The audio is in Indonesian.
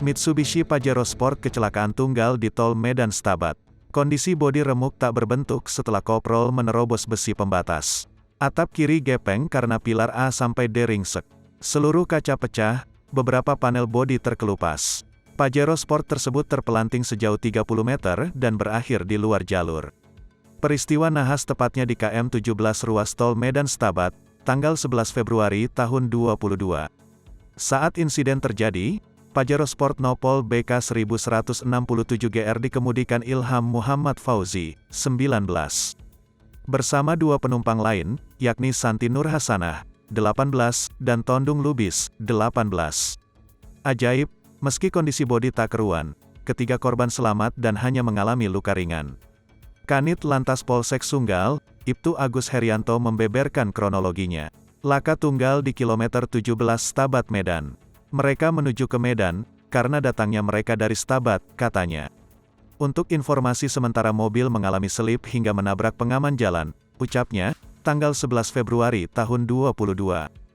Mitsubishi Pajero Sport kecelakaan tunggal di Tol Medan Stabat. Kondisi bodi remuk tak berbentuk setelah koprol menerobos besi pembatas. Atap kiri gepeng karena pilar A sampai D ringsek. Seluruh kaca pecah, beberapa panel bodi terkelupas. Pajero Sport tersebut terpelanting sejauh 30 meter dan berakhir di luar jalur. Peristiwa nahas tepatnya di KM 17 ruas Tol Medan Stabat, tanggal 11 Februari tahun 2022. Saat insiden terjadi, Pajero Sport Nopol BK 1167 GR dikemudikan Ilham Muhammad Fauzi, 19. Bersama dua penumpang lain, yakni Santi Nur Hasanah, 18, dan Tondung Lubis, 18. Ajaib, meski kondisi bodi tak keruan, ketiga korban selamat dan hanya mengalami luka ringan. Kanit Lantas Polsek Sunggal, Ibtu Agus Herianto membeberkan kronologinya. Laka tunggal di kilometer 17 Stabat Medan. Mereka menuju ke Medan, karena datangnya mereka dari Stabat, katanya. Untuk informasi sementara mobil mengalami selip hingga menabrak pengaman jalan, ucapnya, tanggal 11 Februari tahun 2022.